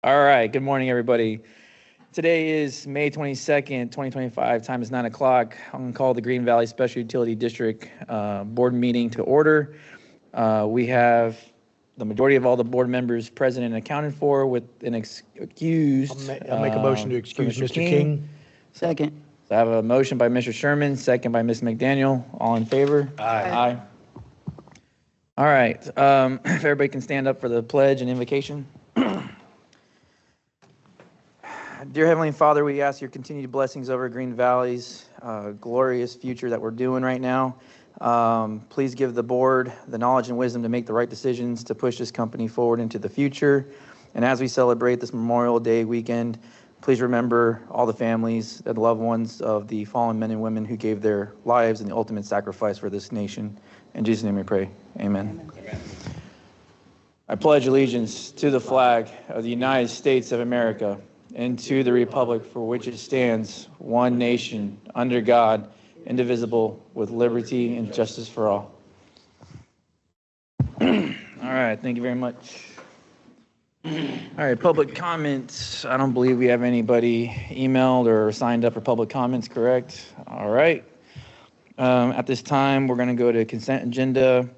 All right, good morning, everybody. Today is May 22nd, 2025. Time is 9 o'clock. I'm going to call the Green Valley Special Utility District board meeting to order. We have the majority of all the board members present and accounted for with an excused. I'll make a motion to excuse Mr. King. Second. So I have a motion by Mr. Sherman, second by Ms. McDaniel. All in favor? Aye. All right, if everybody can stand up for the pledge and invocation. Dear Heavenly Father, we ask your continued blessings over Green Valley's glorious future that we're doing right now. Please give the board the knowledge and wisdom to make the right decisions to push this company forward into the future. And as we celebrate this Memorial Day weekend, please remember all the families and loved ones of the fallen men and women who gave their lives in the ultimate sacrifice for this nation. In Jesus' name we pray. Amen. Amen. I pledge allegiance to the flag of the United States of America and to the republic for which it stands, one nation, under God, indivisible, with liberty and justice for all. All right, thank you very much. All right, public comments. I don't believe we have anybody emailed or signed up for public comments, correct? All right. At this time, we're going to go to consent agenda.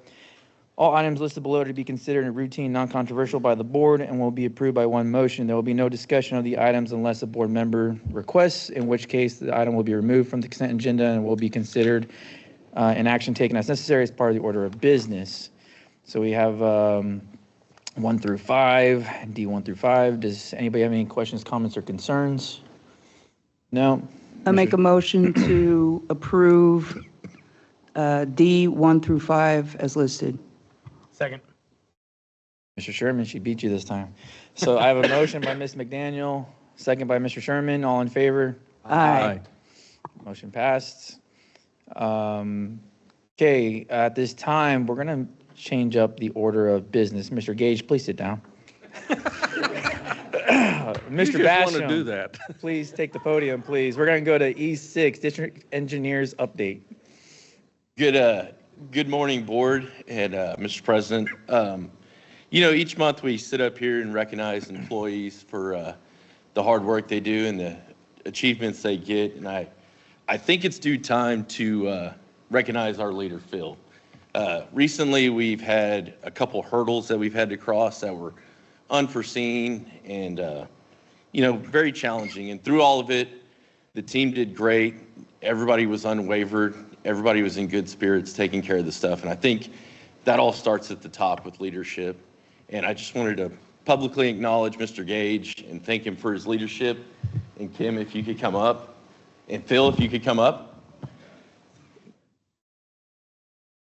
All items listed below to be considered routine, non-controversial by the board and will be approved by one motion. There will be no discussion of the items unless a board member requests, in which case the item will be removed from the consent agenda and will be considered an action taken as necessary as part of the order of business. So we have 1 through 5, D 1 through 5. Does anybody have any questions, comments, or concerns? No? I make a motion to approve D 1 through 5 as listed. Second. Mr. Sherman, she beat you this time. So I have a motion by Ms. McDaniel, second by Mr. Sherman. All in favor? Aye. Motion passed. Okay, at this time, we're going to change up the order of business. Mr. Gage, please sit down. Mr. Basham, want to do that. Please take the podium, please. We're going to go to E6, District Engineers Update. Good morning, board and Mr. President. Each month we sit up here and recognize employees for the hard work they do and the achievements they get. And I think it's due time to recognize our leader, Phil. Recently, we've had a couple hurdles that we've had to cross that were unforeseen and, very challenging. And through all of it, the team did great. Everybody was unwavered. Everybody was in good spirits taking care of the stuff. And I think that all starts at the top with leadership. And I just wanted to publicly acknowledge Mr. Gage and thank him for his leadership. And Kim, if you could come up. And Phil, if you could come up.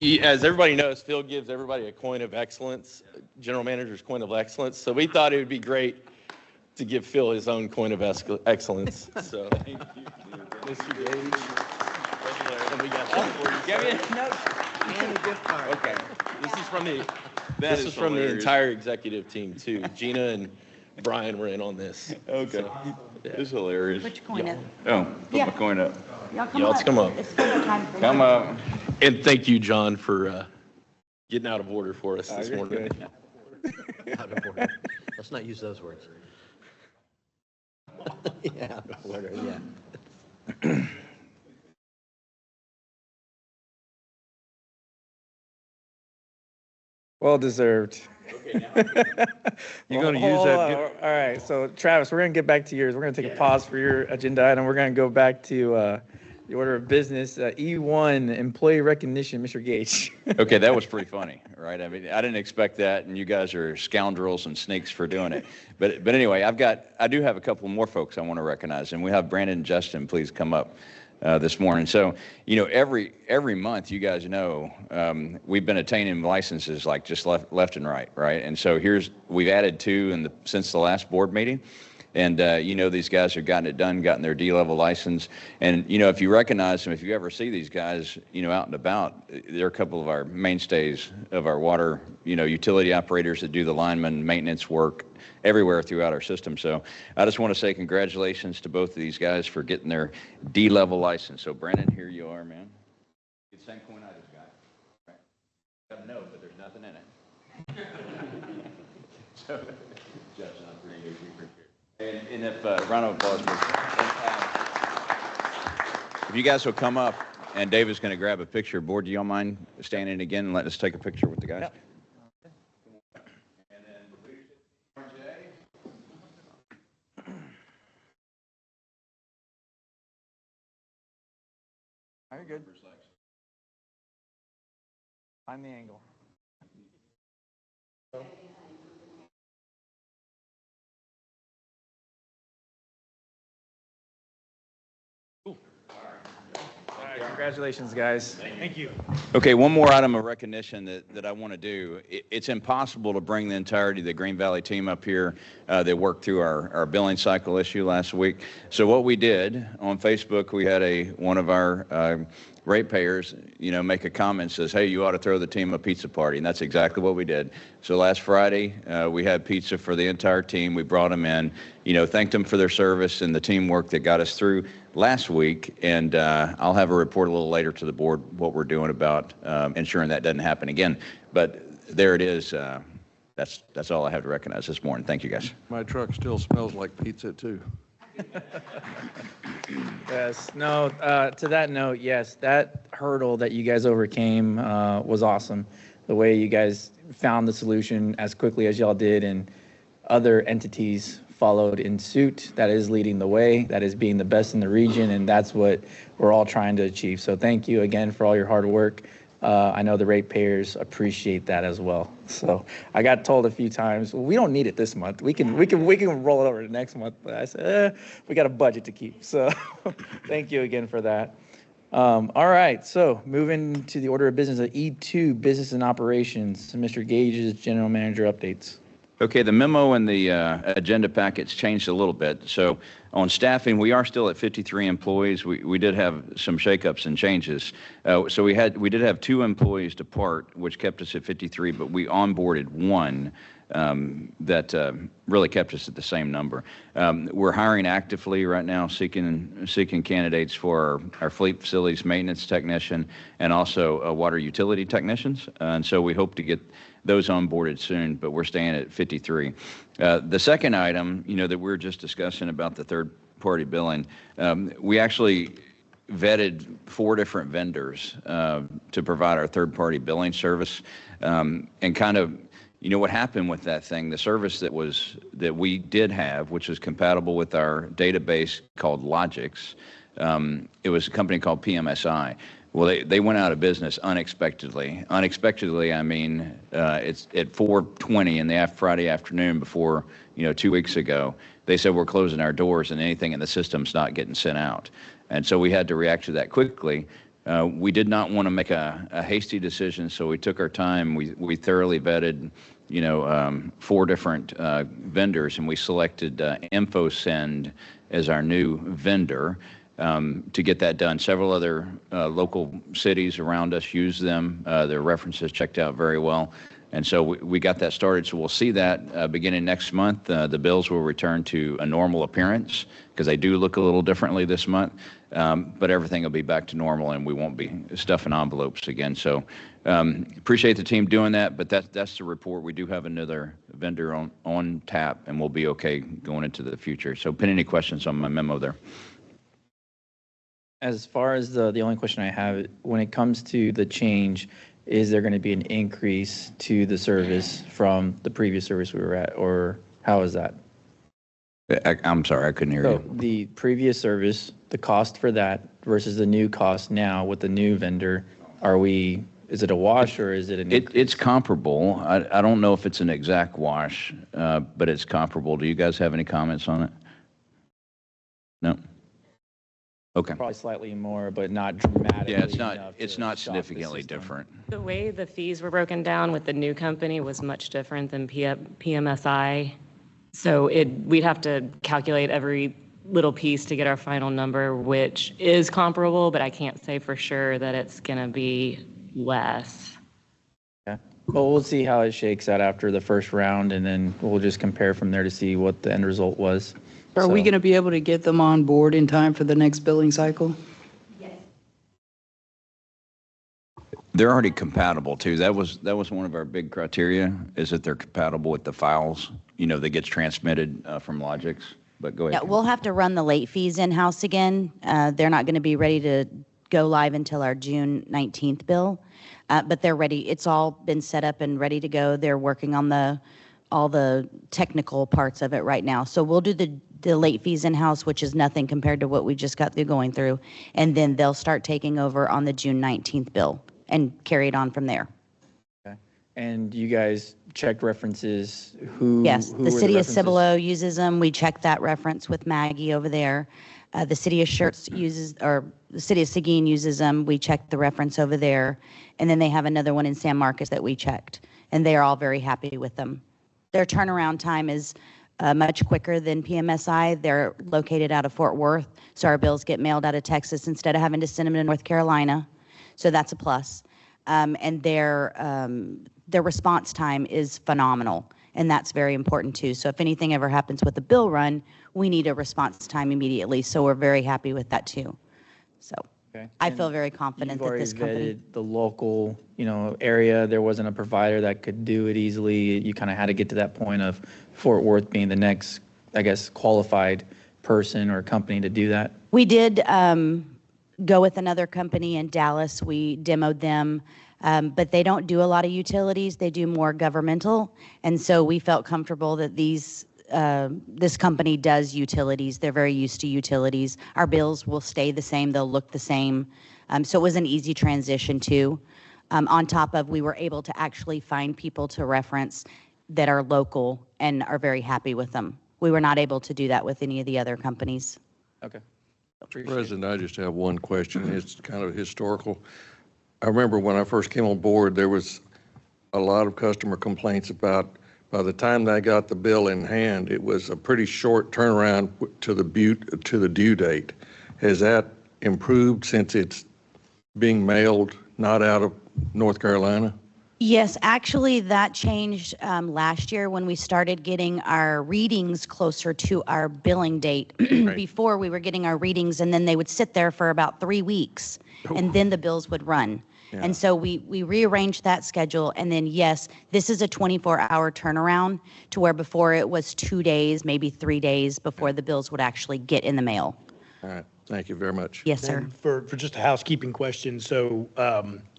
As everybody knows, Phil gives everybody a coin of excellence, general manager's coin of excellence. So we thought it would be great to give Phil his own coin of excellence. So thank you, Mr. Gage. And we got that for you. Give me a note and a gift card. Okay. This is from the entire executive team too. Gina and Brian were in on this. Okay. So, This is hilarious. Which coin is? Oh, put my coin up. Y'all come up. It's still time for Come up. And thank you, John, for getting out of order for us this morning. Out of order. Let's not use those words. Yeah, out of order, yeah. Well deserved. You're going to use that? All right, so Travis, we're going to get back to yours. We're going to take a pause for your agenda item. We're going to go back to the order of business. E1, employee recognition, Mr. Gage. Okay, that was pretty funny, right? I mean, I didn't expect that, and you guys are scoundrels and sneaks for doing it. But anyway, I do have a couple more folks I want to recognize, and we have Brandon and Justin, please come up this morning. So, every month, you guys know, we've been attaining licenses like just left and right? And so we've added 2 since the last board meeting. And, these guys have gotten it done, gotten their D-level license. And, if you recognize them, if you ever see these guys, out and about, they're a couple of our mainstays of our water, utility operators that do the lineman maintenance work everywhere throughout our system. So I just want to say congratulations to both of these guys for getting their D-level license. So, Brennan, here you are, man. Get the same coin I just got. Right. Got a note, but there's nothing in it. Jeff's not pretty good. And if, round of applause, please. If you guys will come up, and David's going to grab a picture. Board, do y'all mind standing again and letting us take a picture with the guys? Yep. And then the leadership team today. Very good. Find the angle. All right, congratulations, guys. Thank you. Okay, one more item of recognition that I want to do. It's impossible to bring the entirety of the Green Valley team up here that worked through our billing cycle issue last week. So what we did on Facebook, we had one of our ratepayers, make a comment, says, hey, you ought to throw the team a pizza party. And that's exactly what we did. So last Friday, we had pizza for the entire team. We brought them in, thanked them for their service and the teamwork that got us through last week. And I'll have a report a little later to the board what we're doing about ensuring that doesn't happen again. But there it is. That's all I have to recognize this morning. Thank you, guys. My truck still smells like pizza, too. Yes, no, to that note, yes, that hurdle that you guys overcame was awesome. The way you guys found the solution as quickly as y'all did, and other entities followed in suit. That is leading the way. That is being the best in the region, and that's what we're all trying to achieve. So thank you again for all your hard work. I know the ratepayers appreciate that as well. So I got told a few times, well, we don't need it this month. We can roll it over to next month. But I said, we got a budget to keep. So thank you again for that. All right, so moving to the order of business at E2, business and operations. Mr. Gage's general manager updates. Okay, the memo and the agenda packets changed a little bit. So on staffing, we are still at 53 employees. We did have some shakeups and changes. So we did have 2 employees depart, which kept us at 53, but we onboarded 1 that really kept us at the same number. We're hiring actively right now, seeking candidates for our fleet facilities maintenance technician and also water utility technicians. And so we hope to get those onboarded soon, but we're staying at 53. The second item, that we were just discussing about the third-party billing, we actually vetted 4 different vendors to provide our third-party billing service, and kind of, what happened with that thing, the service that we did have, which was compatible with our database called Logix, it was a company called PMSI. Well, they went out of business unexpectedly. Unexpectedly, I mean, it's at 4:20 in the Friday afternoon before, 2 weeks ago. They said, we're closing our doors and anything in the system's not getting sent out. And so we had to react to that quickly. We did not want to make a hasty decision, so we took our time. We thoroughly vetted, 4 different vendors, and we selected InfoSend as our new vendor. To get that done. Several other local cities around us use them. Their references checked out very well. And so we got that started. So we'll see that beginning next month. The bills will return to a normal appearance because they do look a little differently this month. But everything will be back to normal and we won't be stuffing envelopes again. So appreciate the team doing that. But that's the report. We do have another vendor on tap and we'll be okay going into the future. So pin any questions on my memo there. As far as the only question I have, when it comes to the change, is there going to be an increase to the service from the previous service we were at, or how is that? I'm sorry, I couldn't hear So you. the previous service, the cost for that versus the new cost now with the new vendor, is it a wash or is it an increase? It's comparable. I don't know if it's an exact wash, but it's comparable. Do you guys have any comments on it? No? Okay. Probably slightly more, but not dramatically. Yeah, enough it's to not shock the significantly system. different. The way the fees were broken down with the new company was much different than PMSI. So we'd have to calculate every little piece to get our final number, which is comparable, but I can't say for sure that it's going to be less. Yeah. Well, we'll see how it shakes out after the first round, and then we'll just compare from there to see what the end result was. Are we So- going to be able to get them on board in time for the next billing cycle? They're already compatible too. That was one of our big criteria, is that they're compatible with the files, that gets transmitted from Logix. But go ahead. Yeah, we'll have to run the late fees in-house again. They're not going to be ready to go live until our June 19th bill, but they're ready. It's all been set up and ready to go. They're working on all the technical parts of it right now. So we'll do the late fees in-house, which is nothing compared to what we just got through going through, and then they'll start taking over on the June 19th bill and carry it on from there. Okay. And you guys checked references, Yes, who the were city of references? Cibolo uses them. We checked that reference with Maggie over there. The city of Schertz or the city of Seguin uses them. We checked the reference over there. And then they have another one in San Marcos that we checked. And they are all very happy with them. Their turnaround time is much quicker than PMSI. They're located out of Fort Worth, so our bills get mailed out of Texas instead of having to send them to North Carolina. So that's a plus. And their response time is phenomenal, and that's very important too. So if anything ever happens with the bill run, we need a response time immediately. So we're very happy with that too. So Okay. I And feel very confident You've that this already company. vetted the local, area. There wasn't a provider that could do it easily. You kind of had to get to that point of Fort Worth being the next, I guess, qualified person or company to do that. We did go with another company in Dallas. We demoed them, but they don't do a lot of utilities. They do more governmental, and so we felt comfortable that this company does utilities. They're very used to utilities. Our bills will stay the same. They'll look the same. So it was an easy transition too. On top of, we were able to actually find people to reference that are local and are very happy with them. We were not able to do that with any of the other companies. Okay. Appreciate it. President, I just have one question. It's kind of historical. I remember when I first came on board, there was a lot of customer complaints about, by the time they got the bill in hand, it was a pretty short turnaround to the due date. Has that improved since it's being mailed not out of North Carolina? Yes, actually, that changed last year when we started getting our readings closer to our billing date. Before, we were getting our readings, and then they would sit there for about 3 weeks, and then the bills would run. Yeah. And so we rearranged that schedule, and then, yes, this is a 24-hour turnaround to where before it was 2 days, maybe 3 days before the bills would actually get in the mail. All right, thank you very much. Yes, sir. And for just a housekeeping question, so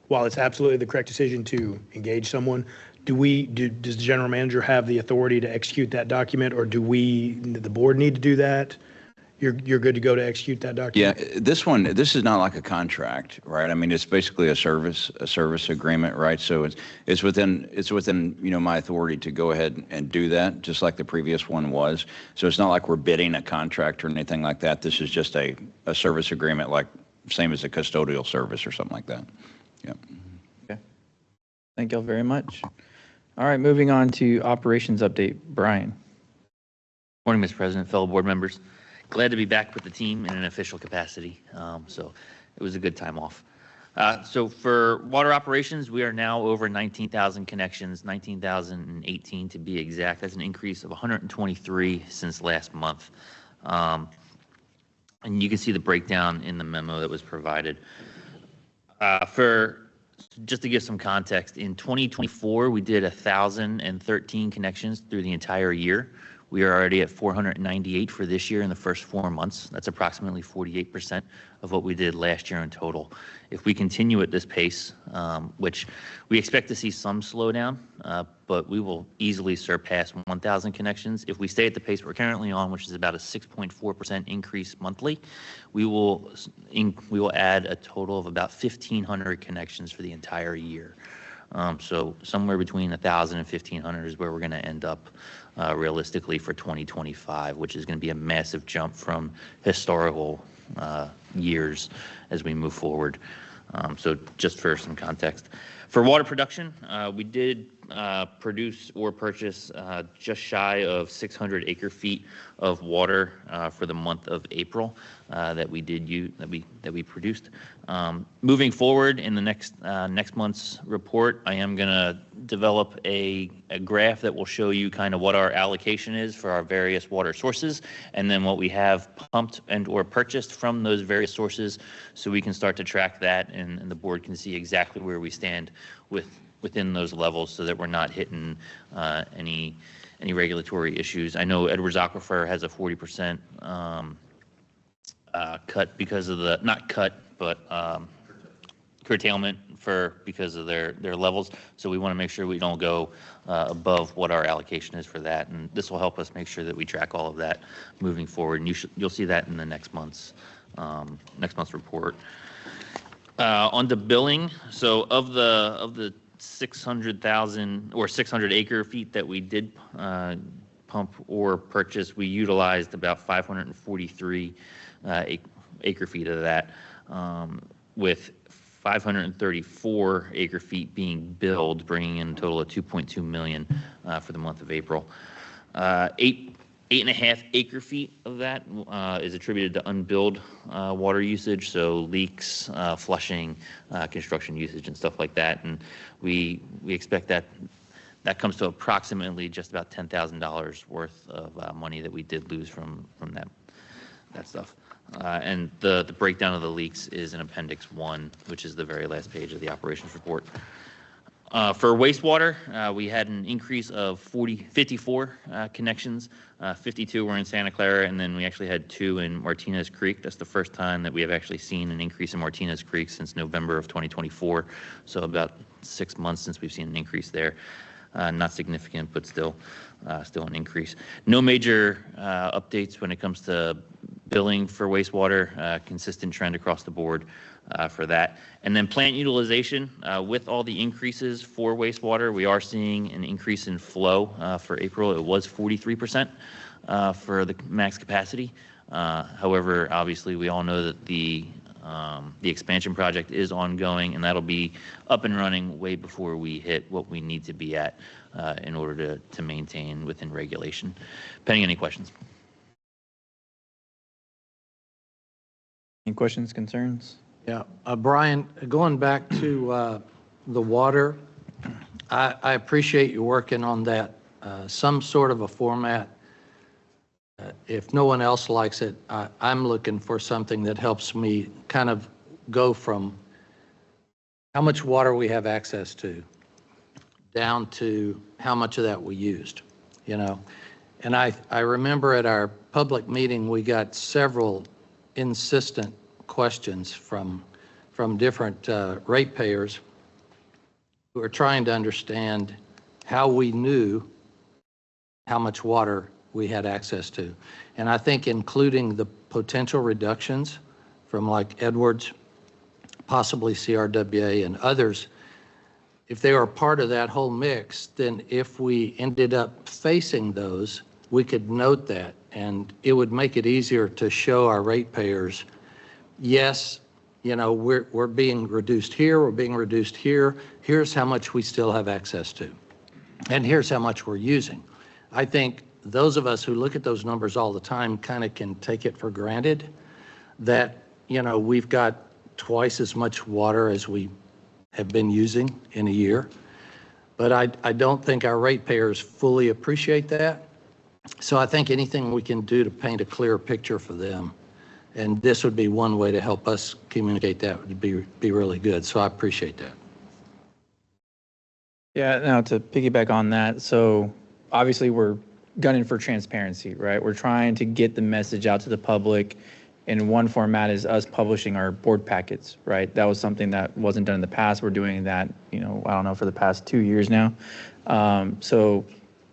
while it's absolutely the correct decision to engage someone, does the general manager have the authority to execute that document, or the board need to do that? You're good to go to execute that Yeah, document? this is not like a contract, right? I mean, it's basically a service agreement, right? So it's within my authority to go ahead and do that, just like the previous one was. So it's not like we're bidding a contract or anything like that. This is just a service agreement, like same as a custodial service or something like that. Yeah. Okay. Thank y'all very much. All right, moving on to operations update. Brian. Morning, Mr. President, fellow board members. Glad to be back with the team in an official capacity. So it was a good time off. So for water operations, we are now over 19,000 connections, 19,018 to be exact. That's an increase of 123 since last month. And you can see the breakdown in the memo that was provided. Just to give some context, in 2024, we did 1,013 connections through the entire year. We are already at 498 for this year in the first 4 months. That's approximately 48% of what we did last year in total. If we continue at this pace, which we expect to see some slowdown, but we will easily surpass 1,000 connections. If we stay at the pace we're currently on, which is about a 6.4% increase monthly, we will add a total of about 1,500 connections for the entire year. So somewhere between 1,000 and 1,500 is where we're going to end up realistically for 2025, which is going to be a massive jump from historical years as we move forward. So just for some context. For water production, we did produce or purchase just shy of 600 acre feet of water for the month of April that we produced. Moving forward in the next month's report, I am going to develop a graph that will show you kind of what our allocation is for our various water sources, and then what we have pumped and or purchased from those various sources, so we can start to track that, and the board can see exactly where we stand within those levels, so that we're not hitting any regulatory issues. I know Edwards Aquifer has a 40% cut because of the, not cut, but curtailment because of their levels. So we want to make sure we don't go above what our allocation is for that. And this will help us make sure that we track all of that moving forward. And you'll see that in the next month's report. On the billing, so of the 600,000 or 600 acre feet that we did pump or purchase, we utilized about 543 acre feet of that, with 534 acre feet being billed, bringing in a total of 2.2 million for the month of April. 8.5 acre feet of that is attributed to unbilled water usage, so leaks, flushing, construction usage, and stuff like that. And we expect that comes to approximately just about $10,000 worth of money that we did lose from that stuff. And the breakdown of the leaks is in Appendix 1, which is the very last page of the operations report. For wastewater, we had an increase of 54 connections. 52 were in Santa Clara, and then we actually had 2 in Martinez Creek. That's the first time that we have actually seen an increase in Martinez Creek since November of 2024. So about 6 months since we've seen an increase there. Not significant, but still an increase. No major updates when it comes to billing for wastewater. Consistent trend across the board for that. And then plant utilization, with all the increases for wastewater, we are seeing an increase in flow for April. It was 43% for the max capacity. However, obviously, we all know that the expansion project is ongoing, and that'll be up and running way before we hit what we need to be at in order to maintain within regulation. Pending any questions. Any questions, concerns? Yeah, Brian, going back to the water, I appreciate you working on that, some sort of a format. If no one else likes it, I'm looking for something that helps me kind of go from how much water we have access to down to how much of that we used, you know. And I remember at our public meeting, we got several insistent questions from different ratepayers who are trying to understand how we knew how much water we had access to. And I think including the potential reductions from like Edwards, possibly CRWA and others, if they were part of that whole mix, then if we ended up facing those, we could note that, and it would make it easier to show our ratepayers, yes, you know, we're being reduced here, we're being reduced here, here's how much we still have access to, and here's how much we're using. I think those of us who look at those numbers all the time kind of can take it for granted that, you know, we've got twice as much water as we have been using in a year. But I don't think our ratepayers fully appreciate that. So I think anything we can do to paint a clearer picture for them, and this would be one way to help us communicate that, would be really good. So I appreciate that. Yeah, now to piggyback on that, so obviously we're gunning for transparency, right? We're trying to get the message out to the public, and one format is us publishing our board packets, right? That was something that wasn't done in the past. We're doing that, you know, I don't know, for the past 2 years now. So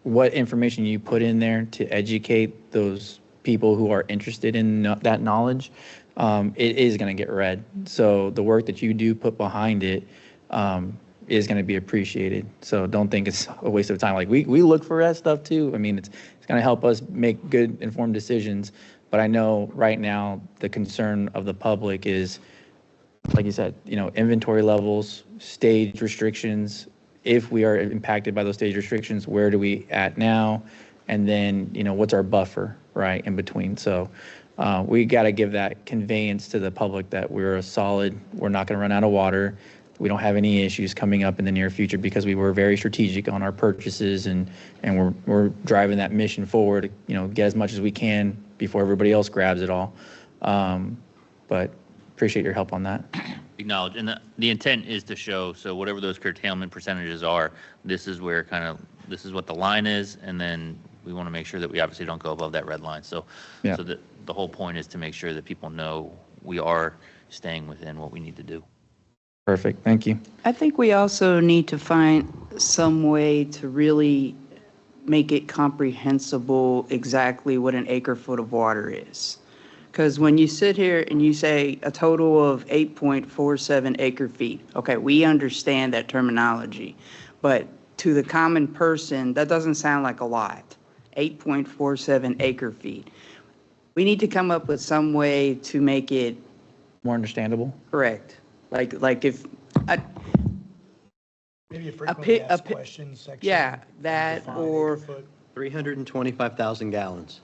what information you put in there to educate those people who are interested in that knowledge, it is going to get read. So the work that you do put behind it is going to be appreciated. So don't think it's a waste of time. Like we look for that stuff too. I mean, it's going to help us make good informed decisions. But I know right now the concern of the public is, like you said, you know, inventory levels, stage restrictions, if we are impacted by those stage restrictions, where do we at now? And then, what's our buffer, right, in between? So we got to give that conveyance to the public that we're not going to run out of water. We don't have any issues coming up in the near future because we were very strategic on our purchases and we're driving that mission forward, get as much as we can before everybody else grabs it all. But appreciate your help on that. Acknowledge. And the intent is to show, so whatever those curtailment percentages are, this is where this is what the line is. And then we want to make sure that we obviously don't go above that red line. So, Yeah. so the whole point is to make sure that people know we are staying within what we need to do. Perfect. Thank you. I think we also need to find some way to really make it comprehensible exactly what an acre foot of water is. Because when you sit here and you say a total of 8.47 acre feet, okay, we understand that terminology, but to the common person, that doesn't sound like a lot. 8.47 acre feet. We need to come up with some way to make it More understandable. correct. Like if, Maybe a pi- frequently a asked pi- questions section. yeah, that define or, acre-foot. 325,000 gallons.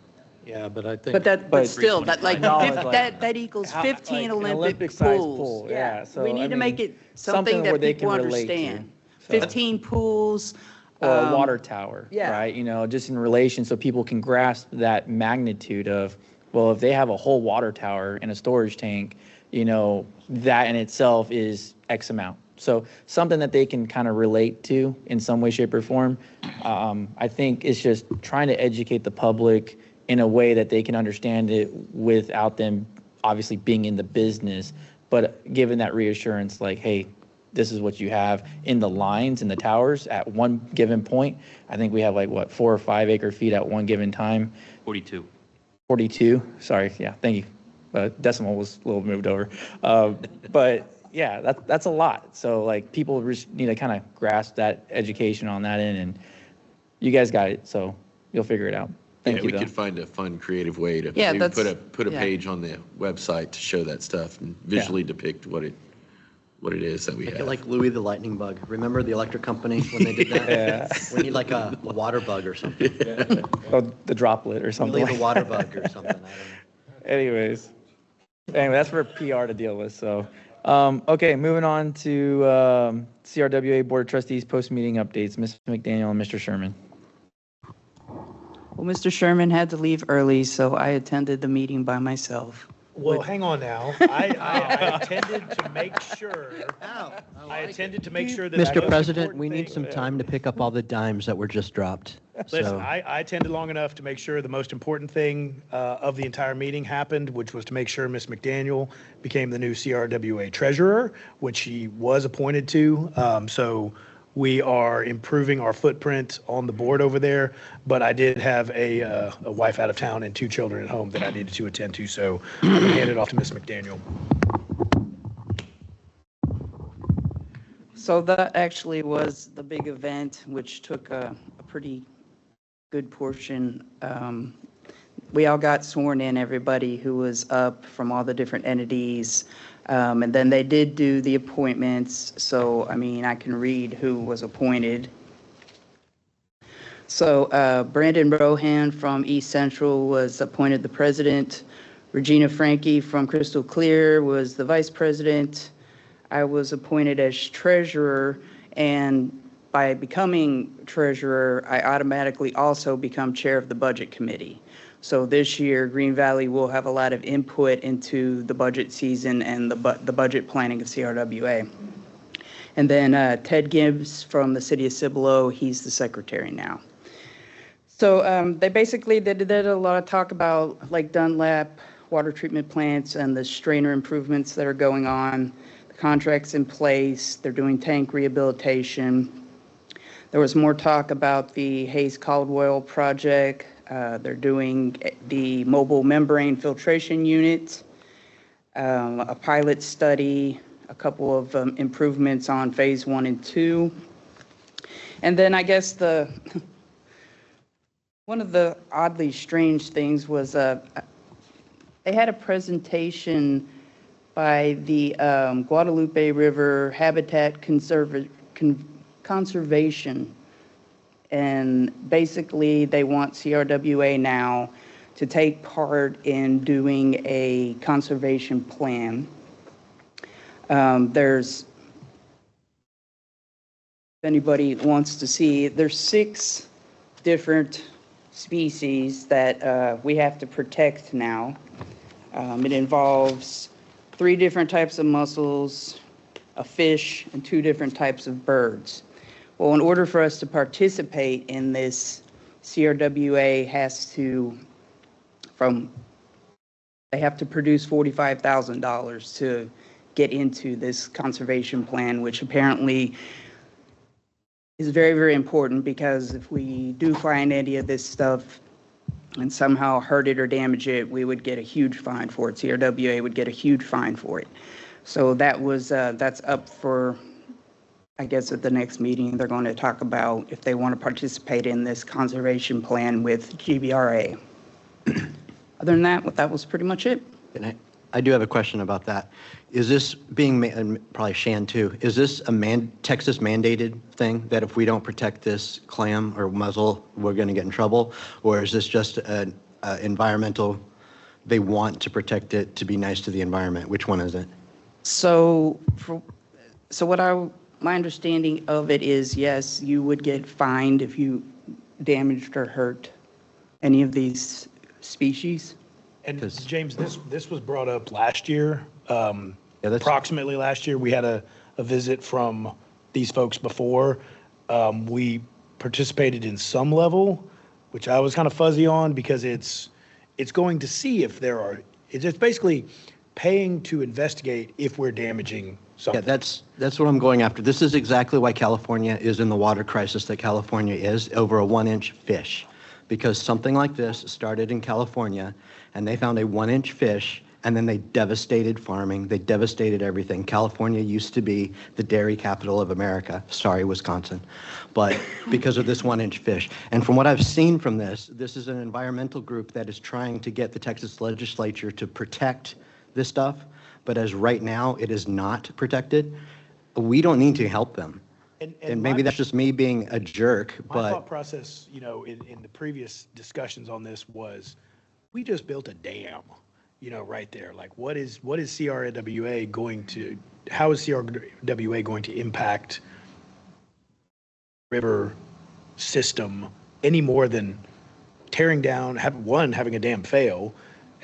Yeah, but I think. but still, that like, $325. that equals How- 15 like an Olympic Olympic-sized pools. pool, yeah. So, We I need to mean, make it something something where that they people can relate to, understand. so. 15 pools. Or a um, water tower, yeah. right? Just in relation so people can grasp that magnitude of, well, if they have a whole water tower and a storage tank, that in itself is X amount. So something that they can kind of relate to in some way, shape, or form. I think it's just trying to educate the public in a way that they can understand it without them obviously being in the business, but given that reassurance like, hey, this is what you have in the lines in the towers at one given point. I think we have 4 or 5 acre feet at one given time. 42. 42, sorry, yeah, thank you. Decimal was a little moved over. But yeah, that's a lot. So people just need to kind of grasp that education on that end, and you guys got it, so you'll figure it out. Thank you, We though. could find a fun, creative way to Yeah, maybe that's- put a yeah. page on the website to show that stuff and visually depict what it is that we Make it have. like Louis the Lightning Bug. Remember the electric company when they did that? Yeah. We need like a water bug or something. Oh, the droplet or something Willie like the water that. bug or something. I don't know. Anyways, that's for PR to deal with. So, okay, moving on to CRWA Board of Trustees post-meeting updates. Ms. McDaniel and Mr. Sherman. Well, Mr. Sherman had to leave early, so I attended the meeting by myself. Well, hang on now. I attended to make sure. I attended to make sure that. Mr. most President, important we need thing- some time to pick up all the dimes that were just dropped. Listen, So I attended long enough to make sure the most important thing of the entire meeting happened, which was to make sure Ms. McDaniel became the new CRWA treasurer, which she was appointed to. So we are improving our footprint on the board over there. But I did have a wife out of town and 2 children at home that I needed to attend to. So I'm going to hand it off to Ms. McDaniel. So that actually was the big event, which took a pretty good portion. We all got sworn in, everybody who was up from all the different entities. And then they did do the appointments. So, I can read who was appointed. So Brandon Rohan from East Central was appointed the president. Regina Frankie from Crystal Clear was the vice president. I was appointed as treasurer, and by becoming treasurer, I automatically also become chair of the budget committee. So this year, Green Valley will have a lot of input into the budget season and the budget planning of CRWA. And then Ted Gibbs from the city of Cibolo, he's the secretary now. So they did a lot of talk about Lake Dunlap, water treatment plants, and the strainer improvements that are going on. The contract's in place. They're doing tank rehabilitation. There was more talk about the Hayes Caldwell project. They're doing the mobile membrane filtration unit, a pilot study, a couple of improvements on phase 1 and 2. And then I guess one of the oddly strange things was they had a presentation by the Guadalupe River Habitat conservation. And basically, they want CRWA now to take part in doing a conservation plan. If anybody wants to see, there's 6 different species that we have to protect now. It involves 3 different types of mussels, a fish, and 2 different types of birds. Well, in order for us to participate in this, CRWA has to, they have to produce $45,000 to get into this conservation plan, which apparently is very, very important, because if we do find any of this stuff and somehow hurt it or damage it, we would get a huge fine for it. CRWA would get a huge fine for it. So that was, that's up for, I guess at the next meeting, they're going to talk about if they want to participate in this conservation plan with GBRA. Other than that, that was pretty much it. And I do have a question about that. Is this being, and probably Shan too, is this a Texas mandated thing that if we don't protect this clam or mussel, we're going to get in trouble? Or is this just an environmental, they want to protect it to be nice to the environment? Which one is it? So, my understanding of it is, yes, you would get fined if you damaged or hurt any of these species. And James, this was brought up last year. Approximately last year, we had a visit from these folks before. We participated in some level, which I was kind of fuzzy on, because it's going to see if there are, it's basically paying to investigate if we're damaging something. Yeah, that's what I'm going after. This is exactly why California is in the water crisis that California is, over a 1-inch fish. Because something like this started in California, and they found a 1-inch fish, and then they devastated farming. They devastated everything. California used to be the dairy capital of America. Sorry, Wisconsin. But because of this 1-inch fish. And from what I've seen from this is an environmental group that is trying to get the Texas legislature to protect this stuff. But as right now, it is not protected. We don't need to help them. And maybe that's just me being a jerk, My but thought process, in the previous discussions on this was, we just built a dam, right there. Like, what is CRWA going to, how is CRWA going to impact river system any more than tearing down, having a dam fail,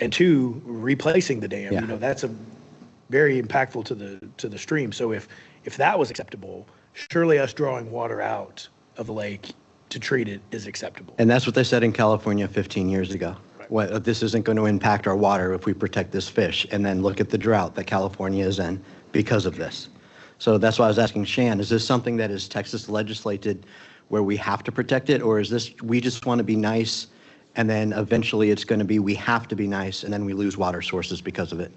and 2, replacing the dam? Yeah. That's a very impactful to the stream. So if that was acceptable, surely us drawing water out of the lake to treat it is acceptable. and that's what they said in California 15 years ago. Well, this isn't going to impact our water if we protect this fish. And then look at the drought that California is in because of this. So that's why I was asking Shan, is this something that is Texas legislated where we have to protect it? Or is this, we just want to be nice, and then eventually it's going to be, we have to be nice, and then we lose water sources because of it?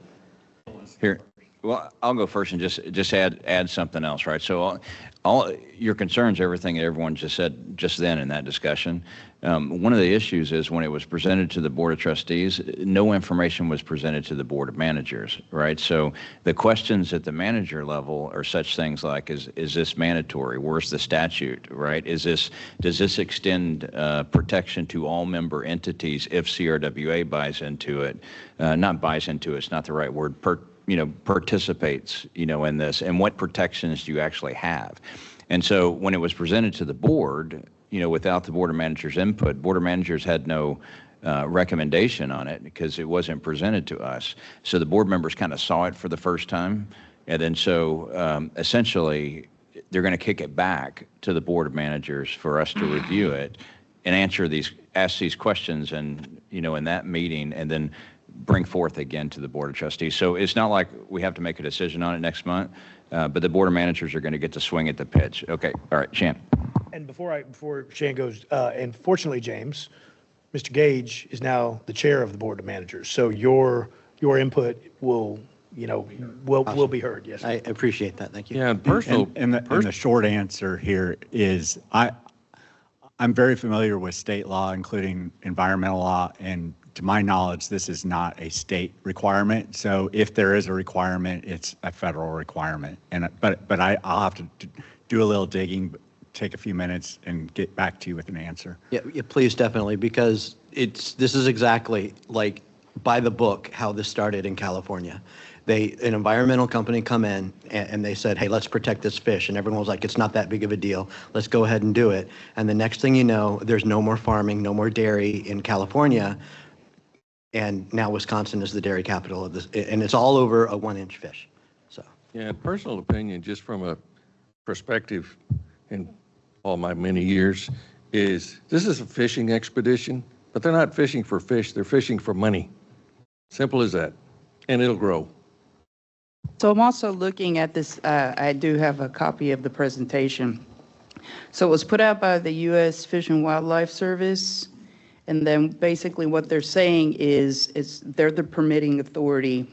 Here, well, I'll go first and just add something else, right? So all your concerns, everything everyone just said just then in that discussion, one of the issues is when it was presented to the Board of Trustees, no information was presented to the Board of Managers, right? So the questions at the manager level are such things like, is this mandatory? Where's the statute, right? Does this extend protection to all member entities if CRWA buys into it? Not buys into it's not the right word, participates, in this, and what protections do you actually have? And so when it was presented to the board, without the Board of Managers input, Board of Managers had no recommendation on it because it wasn't presented to us. So the board members kind of saw it for the first time. And then so essentially they're going to kick it back to the Board of Managers for us to review it and ask these questions and, in that meeting, and then bring forth again to the Board of Trustees. So it's not like we have to make a decision on it next month, but the Board of Managers are going to get to swing at the pitch. Okay, all right, Shan. And before Shan goes, and fortunately, James, Mr. Gage is now the chair of the Board of Managers. So your input will be heard. Yes. I appreciate that. Thank you. Yeah, personal. And the short answer here is I'm very familiar with state law, including environmental law, and to my knowledge, this is not a state requirement. So if there is a requirement, it's a federal requirement. But I'll have to do a little digging. take a few minutes and get back to you with an answer. Yeah, please, definitely, because this is exactly like by the book how this started in California. An environmental company come in and they said, hey, let's protect this fish. And everyone was like, it's not that big of a deal. Let's go ahead and do it. And the next thing you know, there's no more farming, no more dairy in California. And now Wisconsin is the dairy capital of this. And it's all over a 1-inch fish. So, Yeah, personal opinion, just from a perspective in all my many years, is this is a fishing expedition, but they're not fishing for fish, they're fishing for money. Simple as that. And it'll grow. So I'm also looking at this, I do have a copy of the presentation. So it was put out by the U.S. Fish and Wildlife Service, and then basically what they're saying is they're the permitting authority,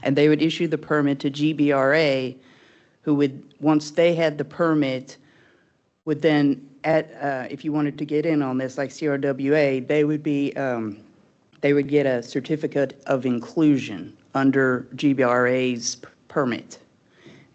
and they would issue the permit to GBRA, who would, once they had the permit, would then, if you wanted to get in on this, like CRWA, they would get a certificate of inclusion under GBRA's permit.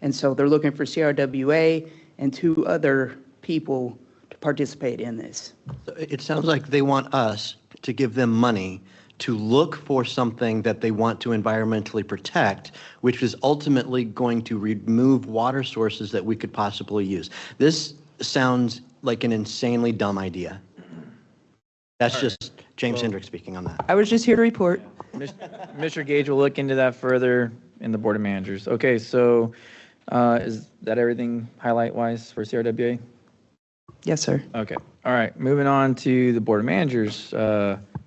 And so they're looking for CRWA and 2 other people to participate in this. it sounds like they want us to give them money to look for something that they want to environmentally protect, which is ultimately going to remove water sources that we could possibly use. This sounds like an insanely dumb idea. That's just James Hendrick speaking on that. I was just here to report. Mr. Gage will look into that further in the Board of Managers. Okay, so is that everything highlight-wise for CRWA? Yes, sir. Okay, all right, moving on to the Board of Managers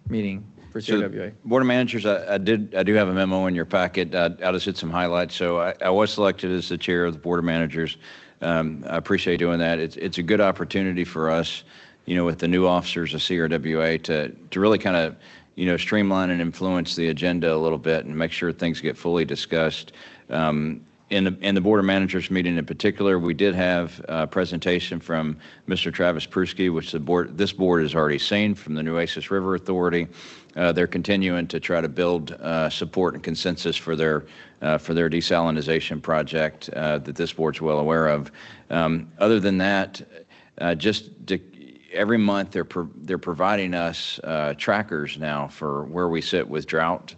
meeting for So the CRWA. Board of Managers, I do have a memo in your packet. I'll just hit some highlights. So I was selected as the chair of the Board of Managers. I appreciate doing that. It's a good opportunity for us, with the new officers of CRWA to really kind of, streamline and influence the agenda a little bit and make sure things get fully discussed. In the Board of Managers meeting in particular, we did have a presentation from Mr. Travis Prusky, which this board has already seen, from the Nueces River Authority. They're continuing to try to build support and consensus for their desalinization project that this board's well aware of. Other than that, every month they're providing us trackers now for where we sit with drought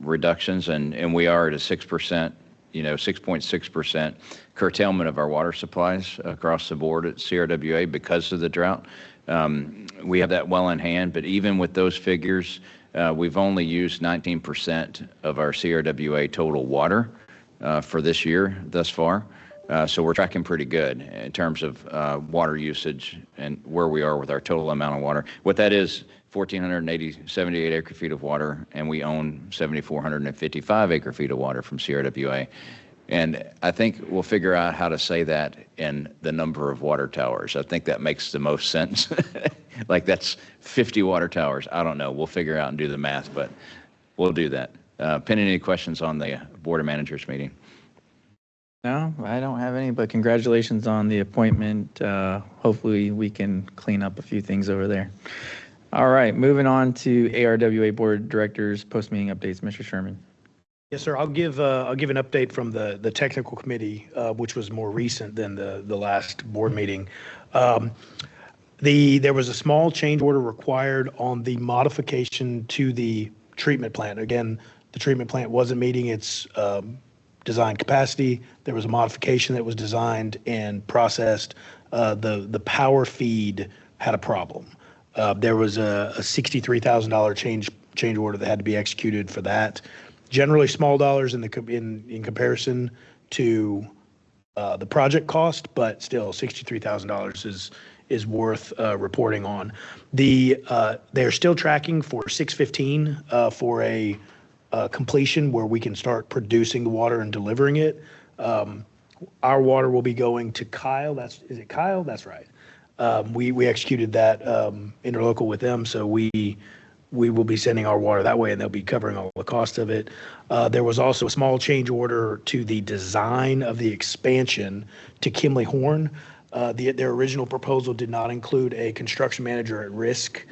reductions, and we are at a 6%. 6.6% curtailment of our water supplies across the board at CRWA because of the drought. We have that well in hand, but even with those figures, we've only used 19% of our CRWA total water for this year thus far. So we're tracking pretty good in terms of water usage and where we are with our total amount of water. What that is, 1,478 acre feet of water, and we own 7,455 acre feet of water from CRWA. And I think we'll figure out how to say that in the number of water towers. I think that makes the most sense. Like that's 50 water towers. I don't know. We'll figure out and do the math, but we'll do that. Pending any questions on the Board of Managers meeting? No, I don't have any, but congratulations on the appointment. Hopefully we can clean up a few things over there. All right, moving on to ARWA Board Directors post-meeting updates. Mr. Sherman. Yes, sir. I'll give an update from the technical committee, which was more recent than the last board meeting. There was a small change order required on the modification to the treatment plant. Again, the treatment plant wasn't meeting its design capacity. There was a modification that was designed and processed. The power feed had a problem. There was a $63,000 change order that had to be executed for that. Generally small dollars in comparison to the project cost, but still $63,000 is worth reporting on. They're still tracking for 6/15 for a completion where we can start producing the water and delivering it. Our water will be going to Kyle. Is it Kyle? That's right. We executed that interlocal with them, so we will be sending our water that way, and they'll be covering all the cost of it. There was also a small change order to the design of the expansion to Kimley Horn. Their original proposal did not include a construction manager at risk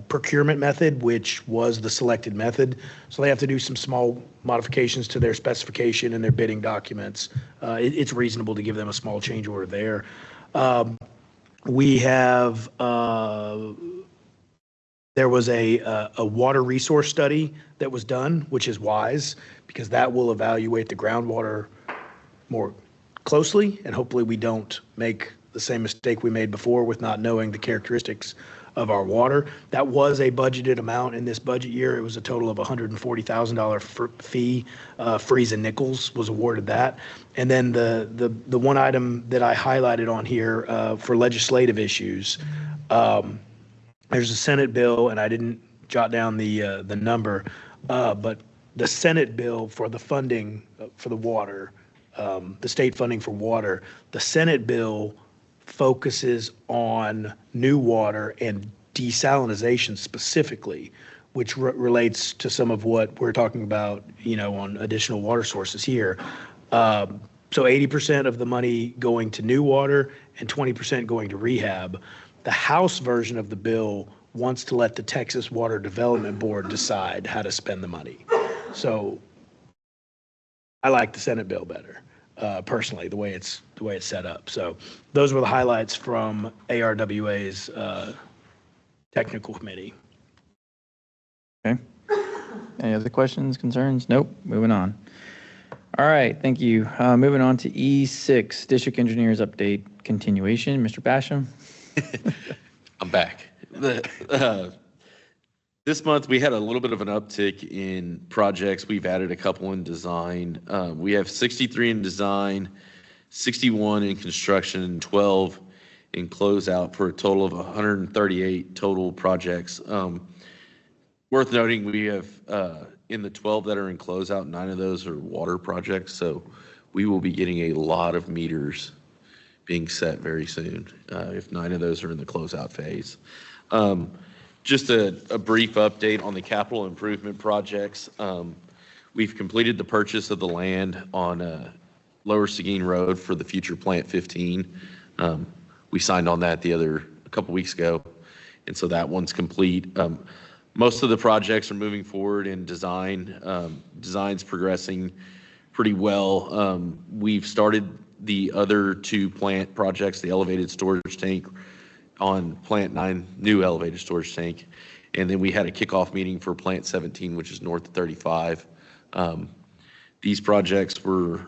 procurement method, which was the selected method. So they have to do some small modifications to their specification and their bidding documents. It's reasonable to give them a small change order there. We have, there was a water resource study that was done, which is wise, because that will evaluate the groundwater more closely, and hopefully we don't make the same mistake we made before with not knowing the characteristics of our water. That was a budgeted amount in this budget year. It was a total of $140,000 fee. Freeze and Nichols was awarded that. And then the one item that I highlighted on here for legislative issues, there's a Senate bill, and I didn't jot down the number, but the Senate bill for the funding for the water, the state funding for water, the Senate bill focuses on new water and desalinization specifically, which relates to some of what we're talking about, on additional water sources here. So 80% of the money going to new water and 20% going to rehab. The House version of the bill wants to let the Texas Water Development Board decide how to spend the money. So I like the Senate bill better. Personally, the way it's set up. So those were the highlights from ARWA's technical committee. Okay. Any other questions, concerns? Nope. Moving on. All right. Thank you. Moving on to E6, District Engineers Update Continuation. Mr. Basham. I'm back. This month, we had a little bit of an uptick in projects. We've added a couple in design. We have 63 in design, 61 in construction, and 12 in closeout for a total of 138 total projects. Worth noting, we have in the 12 that are in closeout, 9 of those are water projects. So we will be getting a lot of meters being set very soon if 9 of those are in the closeout phase. Just a brief update on the capital improvement projects. We've completed the purchase of the land on Lower Seguin Road for the future Plant 15. We signed on that a couple weeks ago, and so that one's complete. Most of the projects are moving forward in design. Design's progressing pretty well. We've started the other 2 plant projects, the elevated storage tank on Plant 9, new elevated storage tank. And then we had a kickoff meeting for Plant 17, which is north of 35. These projects were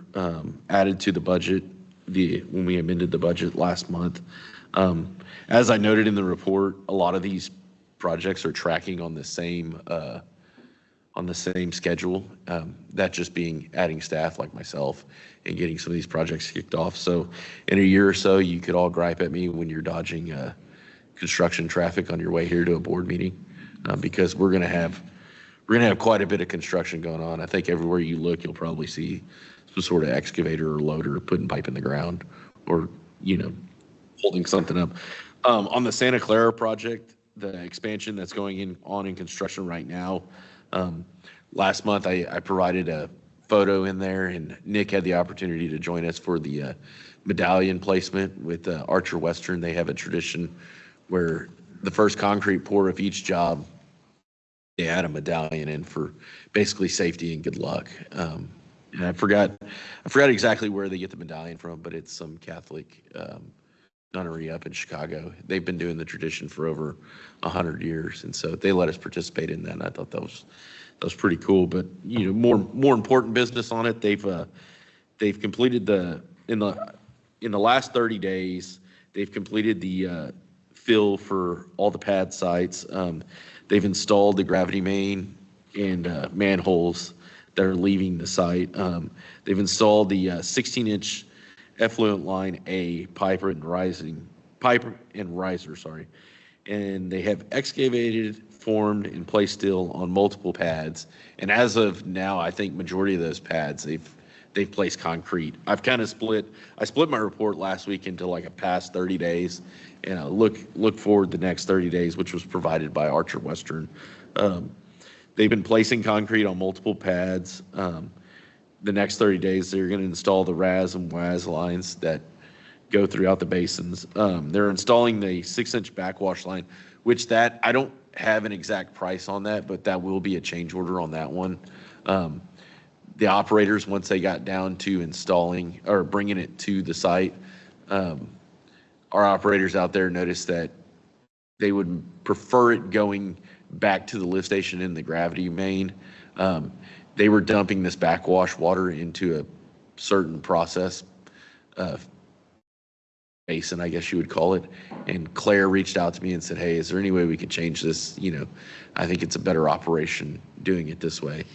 added to the budget when we amended the budget last month. As I noted in the report, a lot of these projects are tracking on the same schedule. That just being adding staff like myself and getting some of these projects kicked off. So in a year or so, you could all gripe at me when you're dodging construction traffic on your way here to a board meeting, because we're gonna have quite a bit of construction going on. I think everywhere you look, you'll probably see some sort of excavator or loader putting pipe in the ground or holding something up. On the Santa Clara project, the expansion that's going on in construction right now. Last month, I provided a photo in there, and Nick had the opportunity to join us for the medallion placement with Archer Western. They have a tradition where the first concrete pour of each job, they add a medallion in for basically safety and good luck. And I forgot exactly where they get the medallion from, but it's some Catholic nunnery up in Chicago. They've been doing the tradition for over 100 years, and so they let us participate in that. And I thought that was pretty cool. But more important business on it. They've completed in the last 30 days. They've completed the fill for all the pad sites. They've installed the gravity main and manholes that are leaving the site. They've installed the 16-inch effluent line A pipe and riser, and they have excavated, formed, and placed steel on multiple pads. And as of now, I think majority of those pads they've placed concrete. I split my report last week into like a past 30 days, and I look forward the next 30 days, which was provided by Archer Western. They've been placing concrete on multiple pads. The next 30 days, they're going to install the RAS and WAS lines that go throughout the basins. They're installing the 6-inch backwash line, which that, I don't have an exact price on that, but that will be a change order on that one. The operators, once they got down to installing or bringing it to the site, our operators out there noticed that they would prefer it going back to the lift station in the gravity main. They were dumping this backwash water into a certain process basin, I guess you would call it. And Claire reached out to me and said, hey, is there any way we could change this? I think it's a better operation doing it this way.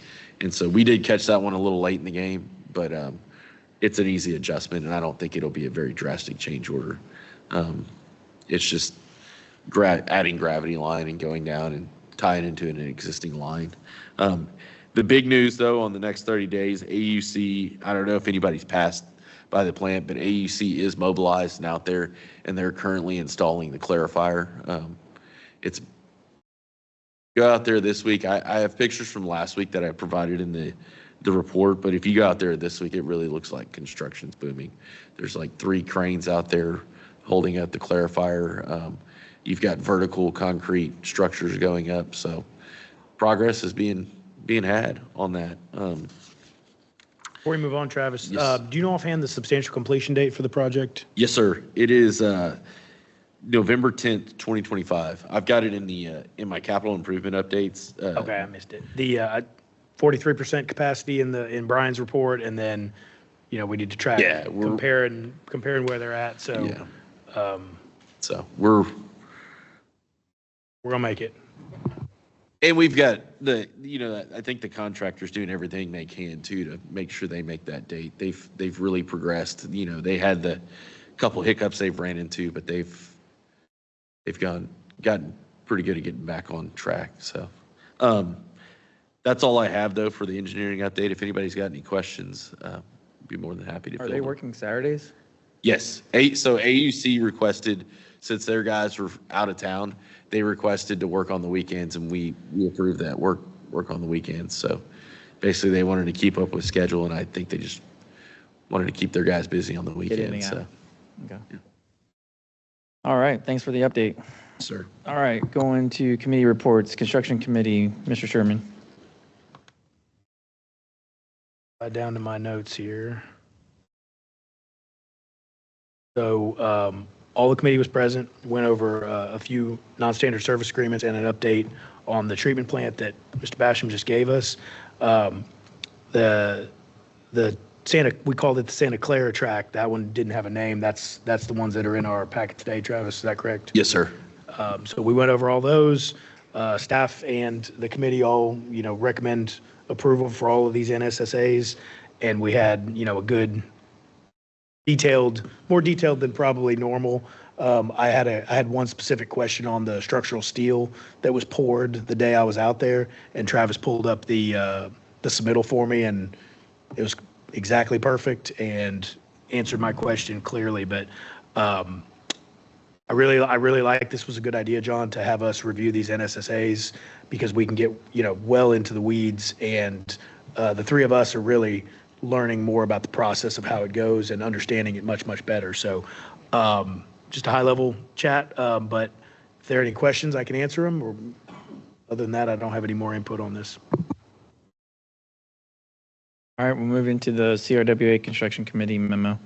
And so we did catch that one a little late in the game, but it's an easy adjustment, and I don't think it'll be a very drastic change order. It's just adding gravity line and going down and tying into an existing line. The big news, though, on the next 30 days, AUC, I don't know if anybody's passed by the plant, but AUC is mobilized and out there, and they're currently installing the clarifier. Go out there this week. I have pictures from last week that I provided in the report, but if you go out there this week, it really looks like construction's booming. There's like 3 cranes out there holding up the clarifier. You've got vertical concrete structures going up, so progress is being had on that. Before we move on, Travis, Yes. do you know offhand the substantial completion date for the project? Yes, sir. It is November 10th, 2025. I've got it in my capital improvement updates. Okay, I missed it. The 43% capacity in Brian's report, and then, we need to track, comparing where they're at. So, Yeah. So we're gonna make it. And we've got I think the contractor's doing everything they can too to make sure they make that date. They've really progressed. They had the couple hiccups they've ran into, but they've gotten pretty good at getting back on track. So that's all I have though for the engineering update. If anybody's got any questions, I'd be more than happy to. Are they working Saturdays? Yes. So AUC requested, since their guys were out of town, they requested to work on the weekends, and we approved that work on the weekends. So basically they wanted to keep up with schedule, and I think they just wanted to keep their guys busy on the weekends. So. Okay. Yeah. All right. Thanks for the update. Sir. All right. Going to committee reports. Construction Committee, Mr. Sherman. Down to my notes here. So all the committee was present, went over a few non-standard service agreements and an update on the treatment plant that Mr. Basham just gave us. The we called it the Santa Clara track. That one didn't have a name. That's the ones that are in our packet today, Travis. Is that correct? Yes, sir. So we went over all those. Staff and the committee all, recommend approval for all of these NSSAs. And we had, a good more detailed than probably normal. I had one specific question on the structural steel that was poured the day I was out there, and Travis pulled up the submittal for me, and it was exactly perfect and answered my question clearly. But I really like, this was a good idea, John, to have us review these NSSAs, because we can get well into the weeds, and the three of us are really learning more about the process of how it goes and understanding it much better. So just a high level chat, but if there are any questions, I can answer them, or other than that, I don't have any more input on this. All right, we'll move into the CRWA Construction Committee memo.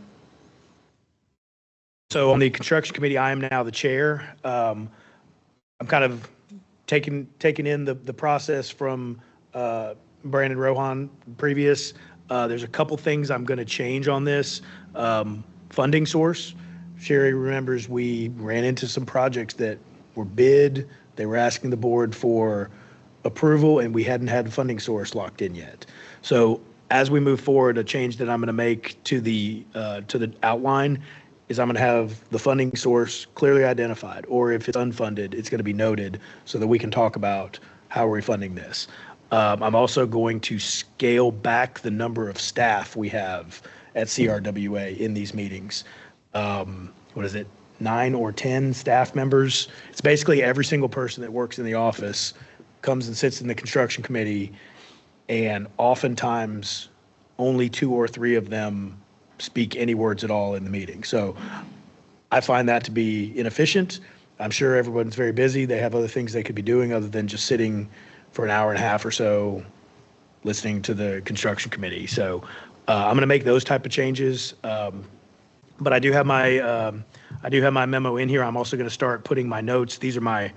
So on the construction committee, I am now the chair. I'm kind of taking in the process from Brandon Rohan previous. There's a couple things I'm going to change on this. Funding source. Sherry remembers we ran into some projects that were bid. They were asking the board for approval, and we hadn't had a funding source locked in yet. So as we move forward, a change that I'm going to make to the outline is I'm going to have the funding source clearly identified, or if it's unfunded, it's going to be noted so that we can talk about how we're funding this. I'm also going to scale back the number of staff we have at CRWA in these meetings. What is it, 9 or 10 staff members? It's basically every single person that works in the office comes and sits in the construction committee, and oftentimes only 2 or 3 of them speak any words at all in the meeting. So I find that to be inefficient. I'm sure everyone's very busy. They have other things they could be doing other than just sitting for an hour and a half or so listening to the construction committee. So I'm going to make those type of changes. But I do have my memo in here. I'm also going to start putting my notes. These are my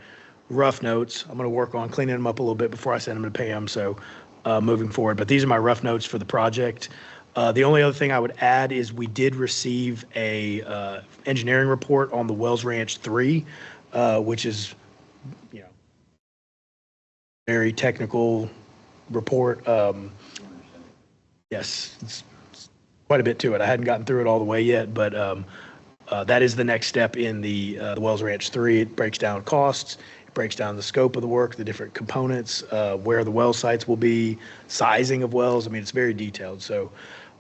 rough notes. I'm going to work on cleaning them up a little bit before I send them to Pam. So moving forward, but these are my rough notes for the project. The only other thing I would add is we did receive a engineering report on the Wells Ranch 3, which is, very technical report. Yes, it's quite a bit to it. I hadn't gotten through it all the way yet, but that is the next step in the Wells Ranch 3. It breaks down costs, it breaks down the scope of the work, the different components, where the well sites will be, sizing of wells. I mean, it's very detailed. So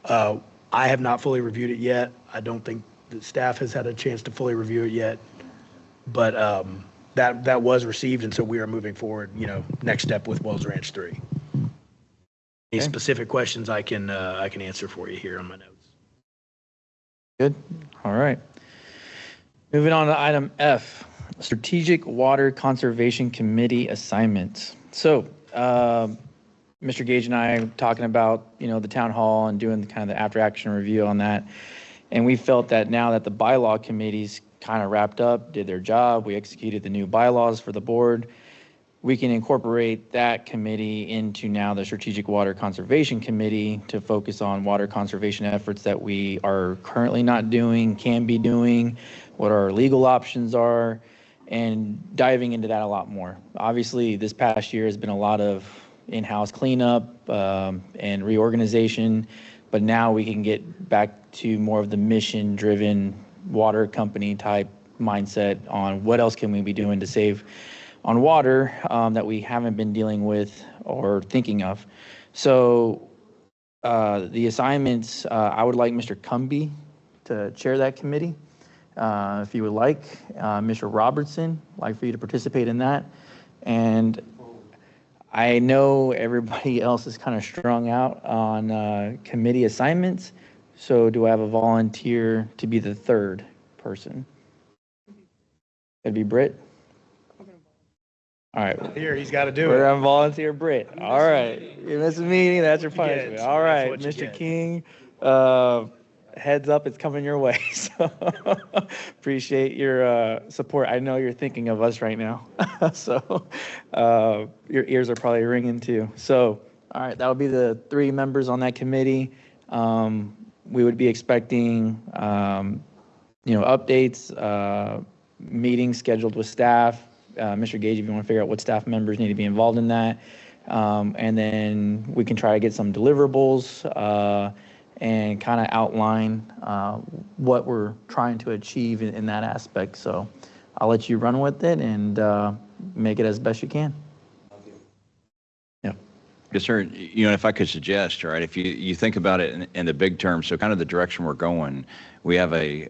I have not fully reviewed it yet. I don't think the staff has had a chance to fully review it yet, but that was received, and so we are moving forward, next step with Wells Ranch 3. Any specific questions I can answer for you here on my notes. Good. All right. Moving on to item F, Strategic Water Conservation Committee assignments. So, Mr. Gage and I talking about, the town hall and doing kind of the after action review on that. And we felt that now that the bylaw committee's kind of wrapped up, did their job, we executed the new bylaws for the board, we can incorporate that committee into now the Strategic Water Conservation Committee to focus on water conservation efforts that we are currently not doing, can be doing, what our legal options are, and diving into that a lot more. Obviously, this past year has been a lot of in-house cleanup and reorganization, but now we can get back to more of the mission-driven water company type mindset on what else can we be doing to save on water that we haven't been dealing with or thinking of. So the assignments, I would like Mr. Cumby to chair that committee. If you would like, Mr. Robertson, I'd like for you to participate in that. And I know everybody else is kind of strung out on committee assignments. So do I have a volunteer to be the third person? It'd be Britt. All right. Here, he's got to do We're it. on volunteer Britt. All right. You miss a meeting, that's your punishment. Yes, All right, that's what you Mr. get. King, heads up, it's coming your way. So appreciate your support. I know you're thinking of us right now. So your ears are probably ringing too. So, all right, that would be the 3 members on that committee. We would be expecting, updates, meetings scheduled with staff. Mr. Gage, if you want to figure out what staff members need to be involved in that. And then we can try to get some deliverables and kind of outline what we're trying to achieve in that aspect. So I'll let you run with it and make it as best you can. Yes, sir. If I could suggest, right, if you think about it in the big term, so kind of the direction we're going, we have a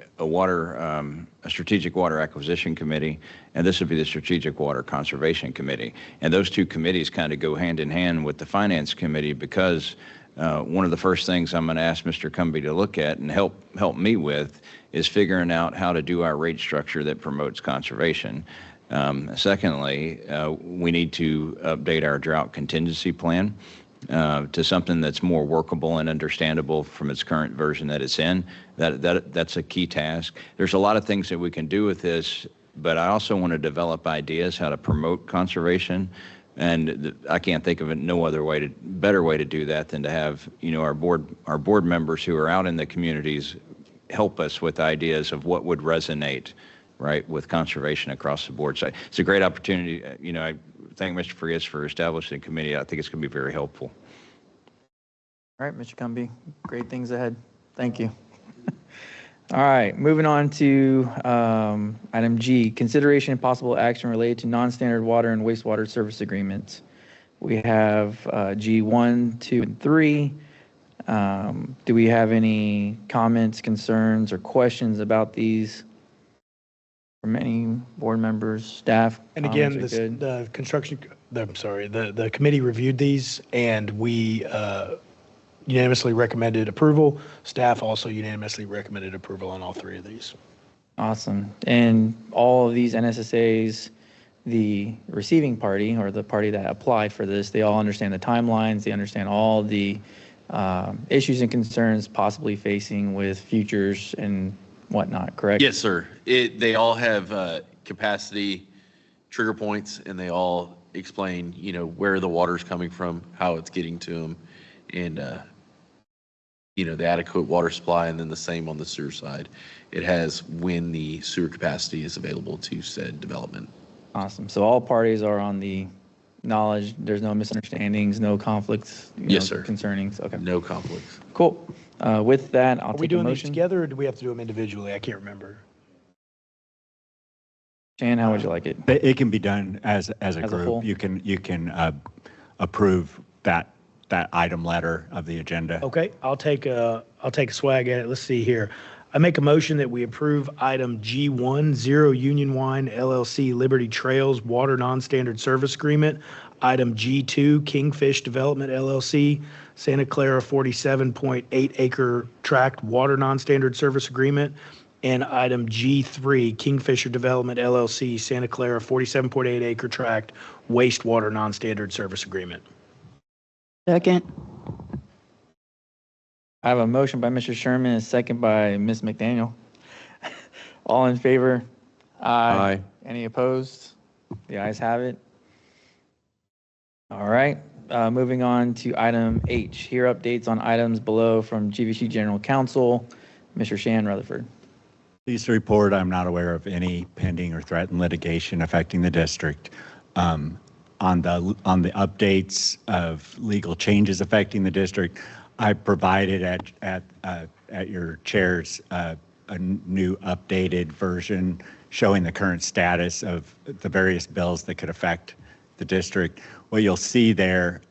strategic water acquisition committee, and this would be the strategic water conservation committee. And those 2 committees kind of go hand in hand with the finance committee, because one of the first things I'm going to ask Mr. Cumby to look at and help me with is figuring out how to do our rate structure that promotes conservation. Secondly, we need to update our drought contingency plan to something that's more workable and understandable from its current version that it's in. That's a key task. There's a lot of things that we can do with this, but I also want to develop ideas how to promote conservation. And I can't think of no other better way to do that than to have our board members who are out in the communities help us with ideas of what would resonate, right, with conservation across the board. So it's a great opportunity. I thank Mr. Frias for establishing the committee. I think it's going to be very helpful. All right, Mr. Cumby, great things ahead. Thank you. All right, moving on to item G, consideration and possible action related to non-standard water and wastewater service agreements. We have G1, 2, and 3. Do we have any comments, concerns, or questions about these from any board members, staff? And again, the committee reviewed these, and we unanimously recommended approval. Staff also unanimously recommended approval on all 3 of these. Awesome. And all of these NSSAs, the receiving party or the party that applied for this, they all understand the timelines, they understand all the issues and concerns possibly facing with futures and whatnot, correct? Yes, sir. They all have capacity trigger points, and they all explain, where the water's coming from, how it's getting to them, and, the adequate water supply, and then the same on the sewer side. It has when the sewer capacity is available to said development. Awesome. So all parties are on the knowledge, there's no misunderstandings, no conflicts? Yes, sir. Concernings, okay. No conflicts. Cool. With that, I'll Are we take a doing these motion. together, or do we have to do them individually? I can't remember. Shan, how would you like it? It can be done as a As a group. whole? You can approve that item letter of the agenda. Okay, I'll take a swag at it. Let's see here. I make a motion that we approve item G1, Zero Union Wine LLC Liberty Trails Water Non-Standard Service Agreement. Item G2, Kingfish Development LLC Santa Clara 47.8 acre tract Water Non-Standard Service Agreement. And item G3, Kingfisher Development LLC Santa Clara 47.8 acre tract Wastewater Non-Standard Service Agreement. Second. I have a motion by Mr. Sherman, a second by Ms. McDaniel. All in favor? Aye. Any opposed? The ayes have it. All right, moving on to item H. Here updates on items below from GVC General Counsel, Mr. Shan Rutherford. Pleased to report I'm not aware of any pending or threatened litigation affecting the district. On the updates of legal changes affecting the district, I provided at your chairs a new updated version showing the current status of the various bills that could affect the district. What you'll see there,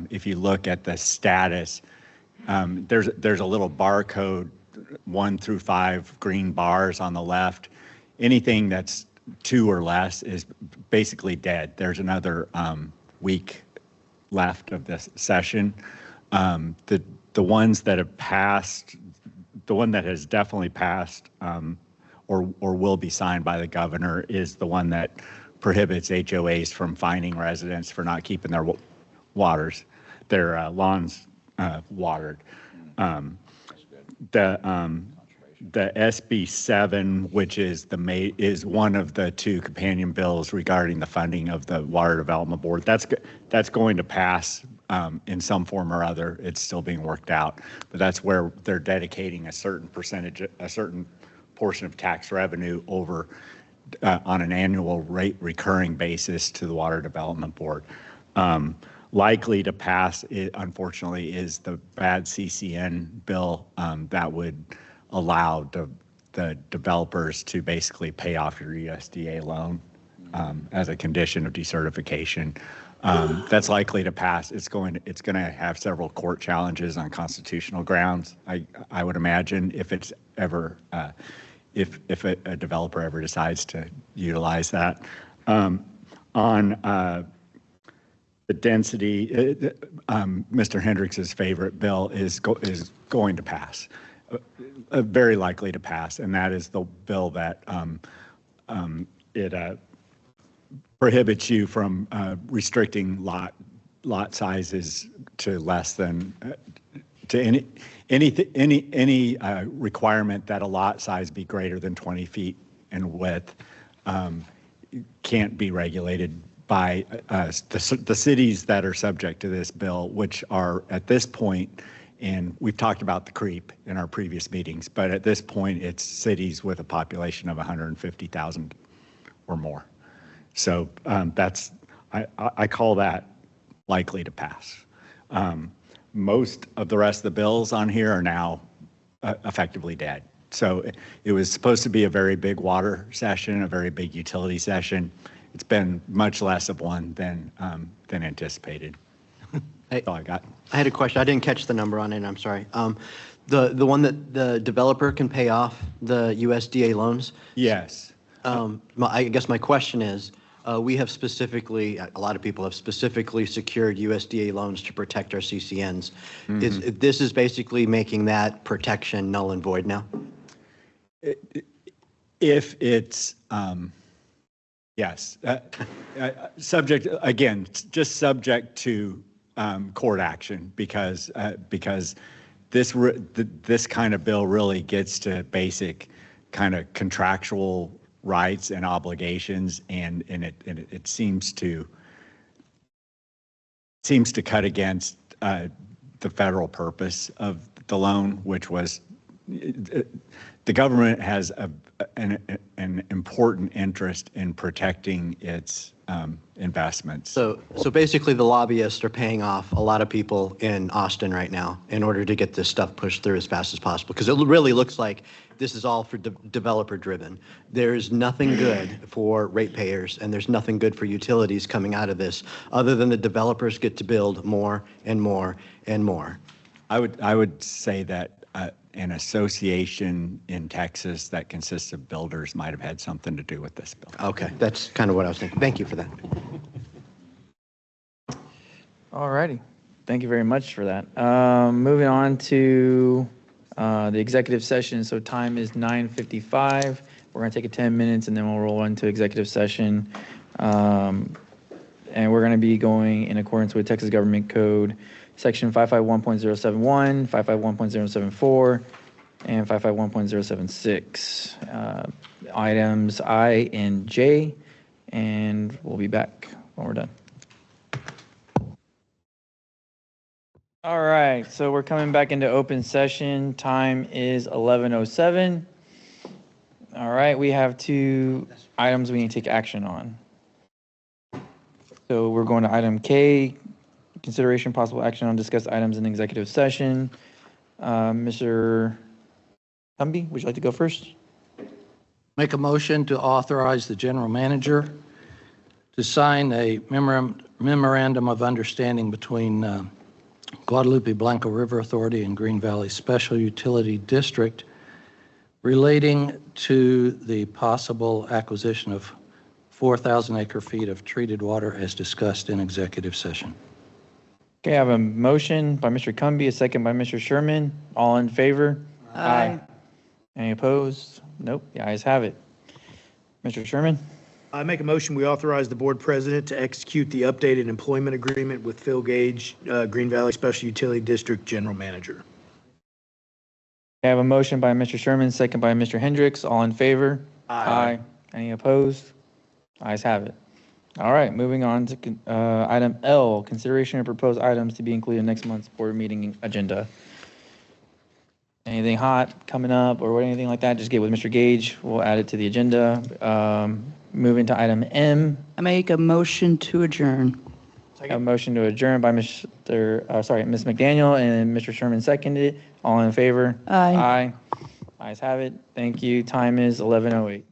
if you look at the status, there's a little barcode, 1 through 5 green bars on the left. Anything that's 2 or less is basically dead. There's another week left of this session. The ones that have passed, the one that has definitely passed or will be signed by the governor is the one that prohibits HOAs from fining residents for not keeping their lawns watered. The SB 7, which is one of the 2 companion bills regarding the funding of the Water Development Board, that's going to pass in some form or other. It's still being worked out, but that's where they're dedicating a certain percentage, a certain portion of tax revenue over on an annual rate recurring basis to the Water Development Board. Likely to pass, unfortunately, is the bad CCN bill that would allow the developers to basically pay off your USDA loan as a condition of decertification. That's likely to pass. It's going to have several court challenges on constitutional grounds. I would imagine if it's ever if a developer ever decides to utilize that. On the density, Mr. Hendricks's favorite bill is going to pass, very likely to pass, and that is the bill that it prohibits you from restricting lot sizes to less than to any requirement that a lot size be greater than 20 feet in width can't be regulated by the cities that are subject to this bill, which are at this point, and we've talked about the creep in our previous meetings, but at this point it's cities with a population of 150,000 or more. So I call that likely to pass. Most of the rest of the bills on here are now effectively dead. So it was supposed to be a very big water session, a very big utility session. It's been much less of one than anticipated. That's all I got. I had a question. I didn't catch the number on it. I'm sorry. The one that the developer can pay off the USDA loans? Yes. I guess my question is, we have specifically, a lot of people have specifically secured USDA loans to protect our CCNs. This is basically making that protection null and void now? If it's, yes, subject, again, just subject to court action because this kind of bill really gets to basic kind of contractual rights and obligations, and it seems to cut against the federal purpose of the loan, which was the government has an important interest in protecting its investments. So basically, the lobbyists are paying off a lot of people in Austin right now in order to get this stuff pushed through as fast as possible, because it really looks like this is all for developer-driven. There's nothing good for ratepayers, and there's nothing good for utilities coming out of this, other than the developers get to build more and more and more. I would say that an association in Texas that consists of builders might have had something to do with this bill. Okay, that's kind of what I was thinking. Thank you for that. All righty. Thank you very much for that. Moving on to the executive session. So time is 9:55. We're going to take a 10 minutes and then we'll roll into executive session. And we're going to be going in accordance with Texas Government Code Section 551.071, 551.074, and 551.076. Items I and J, and we'll be back when we're done. All right, so we're coming back into open session. Time is 11:07. All right, we have 2 items we need to take action on. So we're going to item K, consideration possible action on discussed items in executive session. Mr. Humby, would you like to go first? Make a motion to authorize the general manager to sign a memorandum of understanding between Guadalupe Blanco River Authority and Green Valley Special Utility District relating to the possible acquisition of 4,000 acre-feet of treated water as discussed in executive session. Okay, I have a motion by Mr. Cumby, a second by Mr. Sherman. All in favor? Aye. Any opposed? Nope, the ayes have it. Mr. Sherman? I make a motion, we authorize the board president to execute the updated employment agreement with Phil Gage, Green Valley Special Utility District General Manager. I have a motion by Mr. Sherman, second by Mr. Hendricks. All in favor? Aye. Any opposed? Ayes have it. All right, moving on to item L, consideration of proposed items to be included in next month's board meeting agenda. Anything hot coming up or anything like that, just get with Mr. Gage. We'll add it to the agenda. Moving to item M. I make a motion to adjourn. A motion to adjourn by Ms. McDaniel, and Mr. Sherman seconded it. All in favor? Aye. Aye. Ayes have it. Thank you. Time is 11:08.